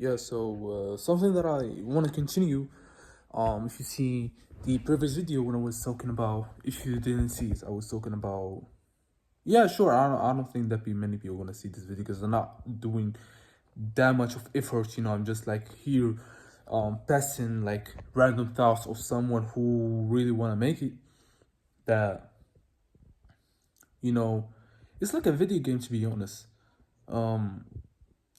Yeah, so something that I want to continue. If you see the previous video when I was talking about, if you didn't see it, I was talking about. Yeah, sure. I don't think that many people gonna see this video because I'm not doing that much of effort. I'm just like here, passing like random thoughts of someone who really wanna make it. That you know, it's like a video game to be honest. Um,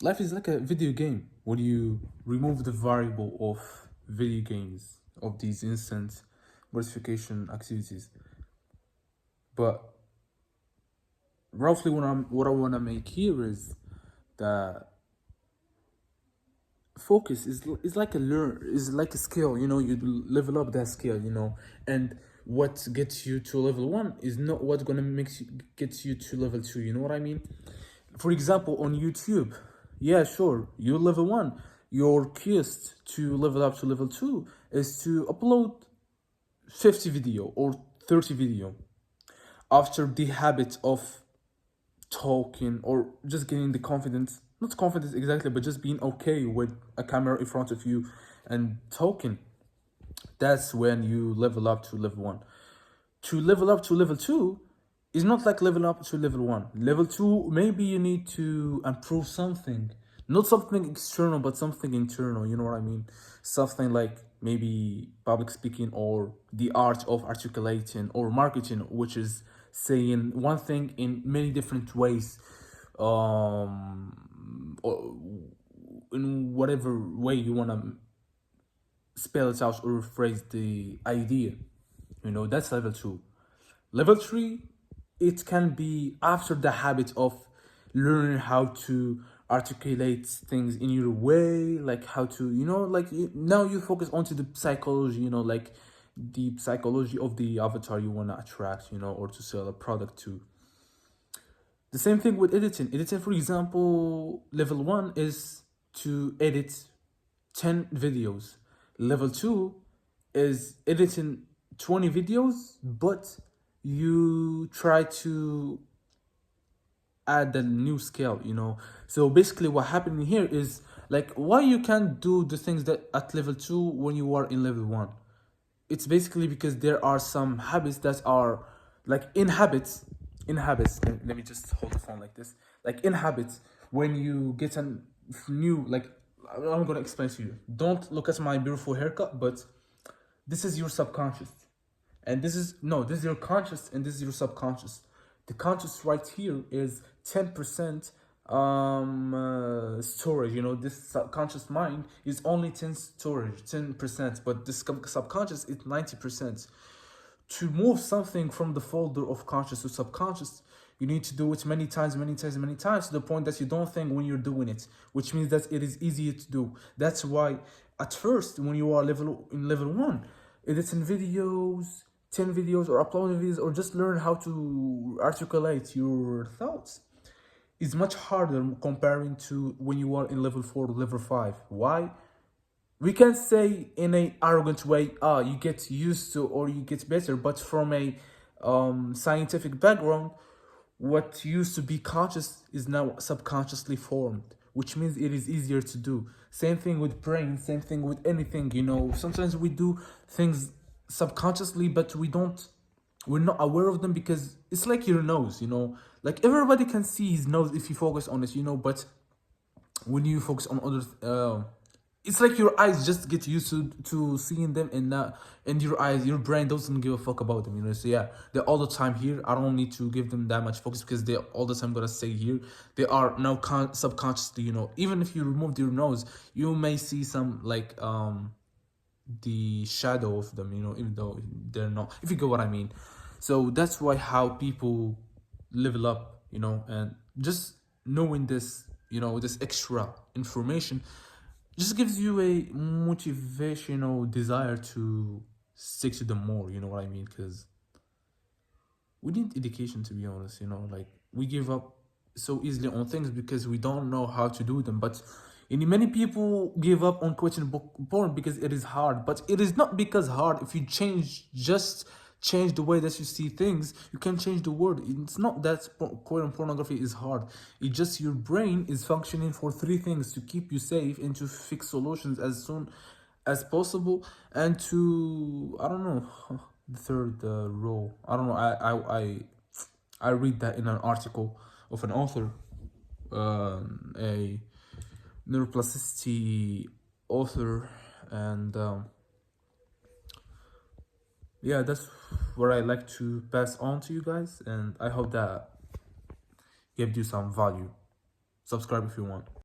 Life is like a video game when you remove the variable of video games of these instant gratification activities. But roughly what I want to make here is that focus is like a is like a skill. You level up that skill. And what gets you to level one is not what's gonna gets you to level two. You know what I mean? For example, on YouTube, yeah, sure, you're level one. Your quest to level up to level two is to upload 50 video or 30 video after the habit of talking or just getting the confidence, not confidence exactly, but just being okay with a camera in front of you and talking. That's when you level up to level one. To level up to level two is not like level up to level one. Level two, maybe you need to improve something, not something external, but something internal. You know what I mean? Something like maybe public speaking or the art of articulating or marketing, which is saying one thing in many different ways, or in whatever way you want to spell it out or phrase the idea. That's level two. Level three, it can be after the habit of learning how to articulate things in your way, like how to, now you focus onto the psychology, like the psychology of the avatar you want to attract, or to sell a product to. The same thing with editing. Editing, for example, level one is to edit 10 videos. Level two is editing 20 videos, but you try to add a new scale. So basically, what happening here is like why you can't do the things that at level two when you are in level one. It's basically because there are some habits that are like in habits. Let me just hold the phone like this. Like in habits, when you get a new like, I'm gonna explain to you. Don't look at my beautiful haircut, but this is your subconscious, and this is your conscious, and this is your subconscious. The conscious right here is 10% storage. This subconscious mind is only 10%, but this subconscious is 90%. To move something from the folder of conscious to subconscious, you need to do it many times, many times, many times, to the point that you don't think when you're doing it, which means that it is easier to do. That's why at first, when you are in level one, editing videos, 10 videos, or uploading videos, or just learn how to articulate your thoughts, is much harder comparing to when you are in level 4 or level 5. Why? We can say in a arrogant way, you get used to or you get better, but from a scientific background, what used to be conscious is now subconsciously formed, which means it is easier to do. Same thing with brain, same thing with anything. Sometimes we do things subconsciously, but we're not aware of them, because it's like your nose. Like everybody can see his nose if you focus on it. But when you focus on other it's like your eyes just get used to seeing them, and your brain doesn't give a fuck about them. So yeah, they're all the time here. I don't need to give them that much focus because they're all the time gonna stay here. They are now subconsciously. Even if you remove your nose, you may see some like the shadow of them. Even though they're not. If you get what I mean. So that's why how people level up. And just knowing this, this extra information just gives you a motivational desire to stick to them more. You know what I mean? Because we need education, to be honest. Like we give up so easily on things because we don't know how to do them. But many people give up on quitting porn because it is hard. But it is not because hard. If you change just change the way that you see things, you can change the world. It's not that quote pornography is hard. It's just your brain is functioning for three things: to keep you safe and to fix solutions as soon as possible, and to, I don't know, the third role. I don't know. I read that in an article of an author, a neuroplasticity author, and yeah, that's what I like to pass on to you guys, and I hope that gave you some value. Subscribe if you want.